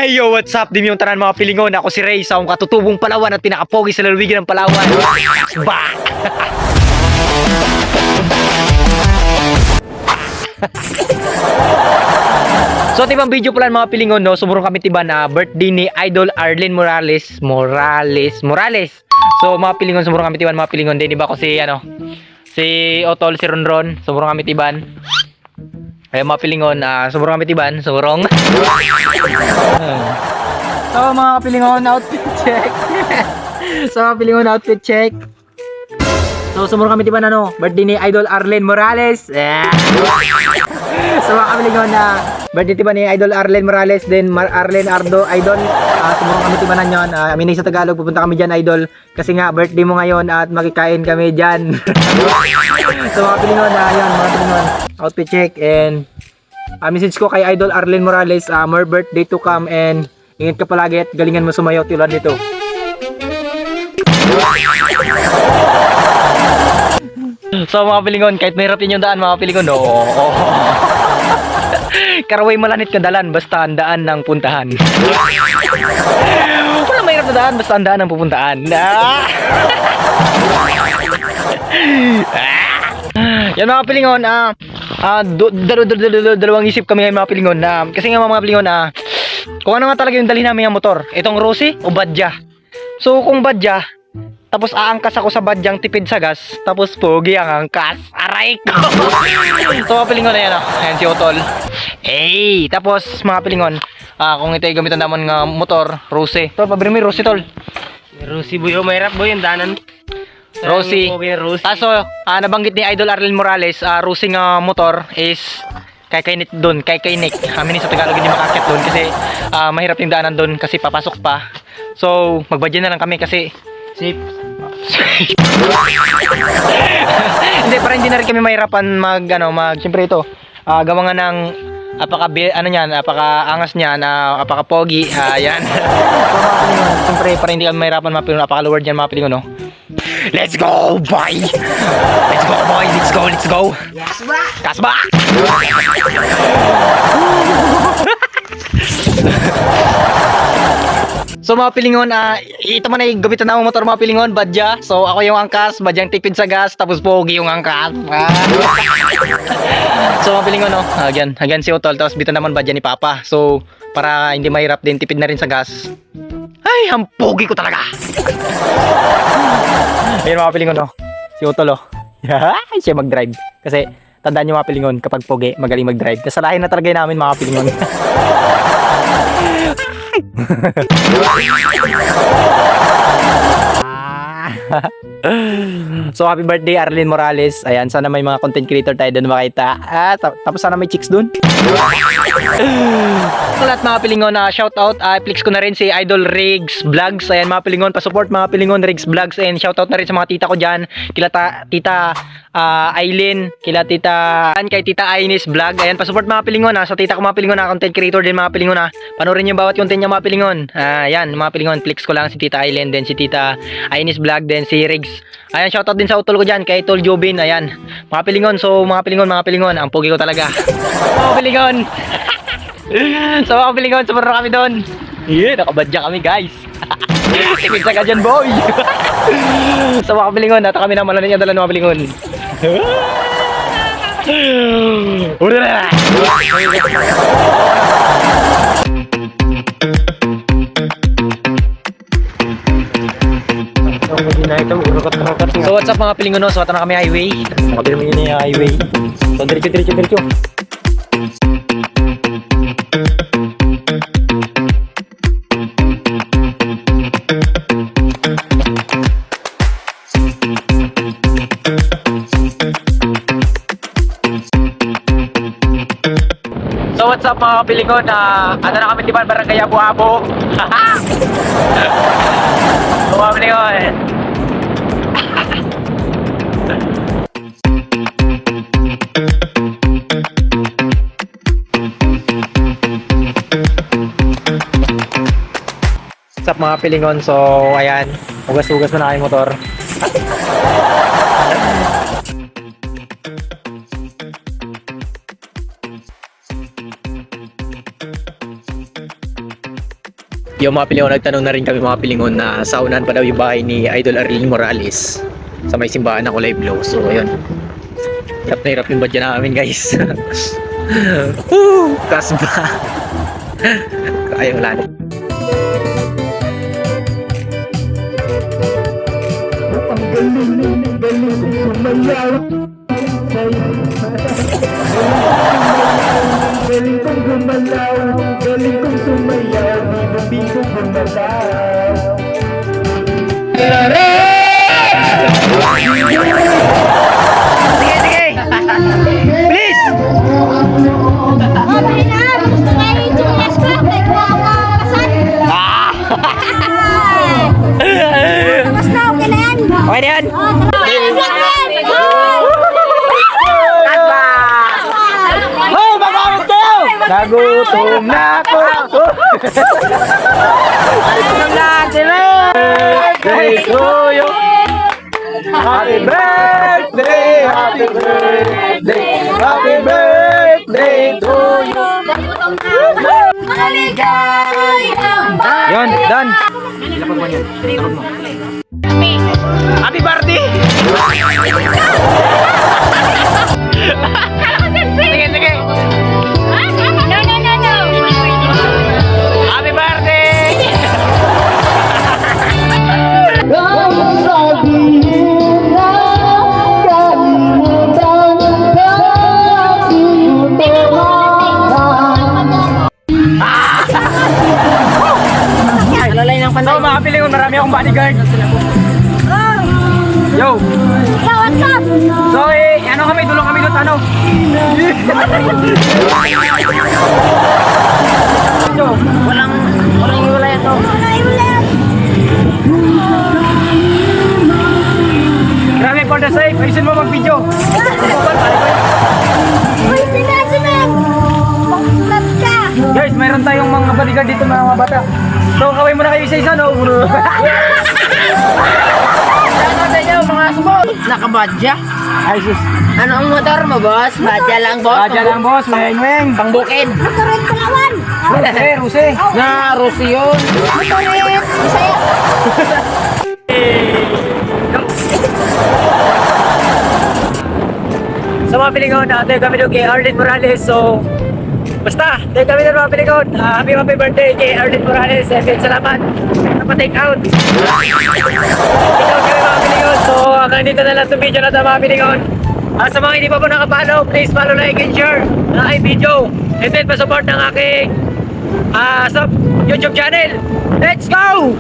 Yo, what's up? Di yung tanan mga pilingon. Ako si Ray, sa akong katutubong Palawan at pinakapogi sa lalawigan ng Palawan. Ba! So, tibang video pala mga pilingon, no? Sumurong kami tiba na birthday ni Idol Arlene Morales. So, mga pilingon, sumurong kami tiban mga pilingon. Din, diba ko si, si Otol, si Ronron. Sumurong kami tiban. Ay mga pilingon, sumurong kami tiban. Sumurong. So, mga pilingon, outfit check. So, sumurong kami tiban, birthday ni Idol Arlene Morales. So, mga pilingon birthday tiba ni Idol Arlene Morales, then Arlene Ardo Idol. Sumurong kami tibanan yun. Aminay sa Tagalog, pupunta kami dyan, Idol. Kasi nga, birthday mo ngayon at makikain kami dyan. So, mga pilingon, yun, mga pilingon, outfit check. And message ko kay Idol Arlene Morales, more birthday to come, and ingat ka palagi at galingan mo sumayaw tulad nito. So, mga pilingon, kahit mahirap din yung daan, mga pilingon, Karaway malanit ka dalan, basta ang daan ng puntahan. Wala mahirap na daan, basta ang daan ng pupuntahan. Yan mga pilingon, dalawang isip kami ngayon mga pilingon. Kasi nga mga pilingon, kung ano nga talaga yung dalhin namin yung motor, itong Rosie o Badja. So kung Badja, tapos aangkas ako sa Badyang tipid sa gas, tapos pogi ang angkas, aray ko. So mga pilingon na yan, ayan si Otol. Tapos mga pilingon, kung ito ay gamitan naman ng motor, Rosie. Tol, pabili mo yung Rosie, Tol. Rosie boy, mahirap boy yung danan. Rosie. So, nabanggit ni Idol Arlene Morales, Rosie nga motor is kay Kainik. Amin sa Tagalog hindi makakit doon kasi mahirap yung daanan doon kasi papasok pa. So, magbadya na lang kami kasi safe. Hindi, para hindi na rin kami mahirapan siyempre ito, gawa nga ng apaka-angas niya, apaka-pogi, yan. So, siyempre, para hindi kami mahirapan mga pilingon, apaka-lower dyan mga pilingon, Let's go, boy! Let's go! Kasba! So mga pilingon, ito man ay gamitan na motor mga pilingon, Badja. So ako yung angkas, Badyang tipid sa gas, tapos pogi yung angkas. So mga pilingon, again si Otol, tapos bitan naman Badya ni Papa. So para hindi mahirap din, tipid na rin sa gas. Ay, ang pogi ko talaga. Ayun mga pilingon, si Otol, siya mag-drive. Kasi tandaan nyo mga pilingon, kapag pogi, magaling mag-drive. Kasalahin na talaga namin mga pilingon. So happy birthday Arlene Morales. Ayan, sana may mga content creator tayo doon makita. Tapos sana may chicks doon. Lahat mga pilingon, shout out, i-flex ko na rin si Idol Riggs Vlogs. Ayan mga pilingon, pa-support mga pilingon, Riggs Vlogs. And shout out na rin sa mga tita ko dyan, kila tita Aileen, kila kay tita Ainis Vlog. Ayan, pa-support mga pilingon, sa tita ko mga pilingon, content creator din mga pilingon, panoorin yung bawat content niya mga pilingon. Ayan mga pilingon, flex ko lang si tita Aileen, then si tita Ainis Vlog, then si Riggs. Ayan, shout out din sa utol ko dyan, kay Tol Jobin. Ayan mga pilingon, so mga pilingon, ang pogi ko talaga. Mga pilingon. So mga pilingon, sumuro kami doon. Nakabadya kami guys. Tipid sa ka dyan boy. So mga pilingon, nata kami na malanin yung dala ng mga pilingon. Udah na. So what's up mga pilingon, so na kami highway. Makabili mo yun yung highway. So diretso. So what's up mga pilingon, na kami tiban, Barangay Abu-Abo. So mga pilingon. What's up mga pilingon, so ayan, hugas-hugas na aking motor. Yung mga pilingon, nagtanong na rin kami mga pilingon na saunan pa daw yung bahay ni Idol Arlene Morales sa may simbahan ng Kulay Blue. So ayun, hirap na hirap yung badya namin guys. Woo! Kasba. Kaya wala na. Galing kong gumalaw, galing kong sumayaw, bibong gumalaw. Sige, sige! Please! Okay na, gusto nga yung Julius Club, nagkakasan. Tapos na, okay na yan. Okay na yan? Oh, mag-awit kayo! Nagutom na ako! Nagutom na sila! Birthday to you! Happy birthday! Happy birthday! Happy birthday to you! Yon, done! Ilapag mo yun. Ilapag mo. Happy birthday! Sige, sige! No. Happy birthday! Alalay ng So mga pilingon, marami akong bodyguard. Yo! What's up? So ano kami, tulong kami doon, ano? Yo, Walang iwala ito. grabe for the safe, ayusin mo mag-video. Uy, sinasunod! Baklat ka! Guys, mayroon tayong mga bodyguard dito mga bata. So kaway muna kayo isa-isa, no? Shoutout sa inyo mga subot. Nakabadya. Ay sus. Ano ang motor mo, boss? Badya lang, boss. Badya lang boss, weng-weng. Pangbukid. Motorin Palawan! Ruse. Na Rusi yun. Motorin Bisaya! Sa mga pilingon, tayo kami doon kay Arlene Morales. So, basta, tayo kami doon mga pilingon. Happy birthday kay Arlene Morales. And salamat. Napa-take out. Ikaw kami mga pilingon. So, hanggang dito na lang itong video na ito mga pilingon. Sa mga hindi pa po nakapalo, please follow, like, and share ng aking video. And then, pa-support ng aking sa YouTube channel. Let's go!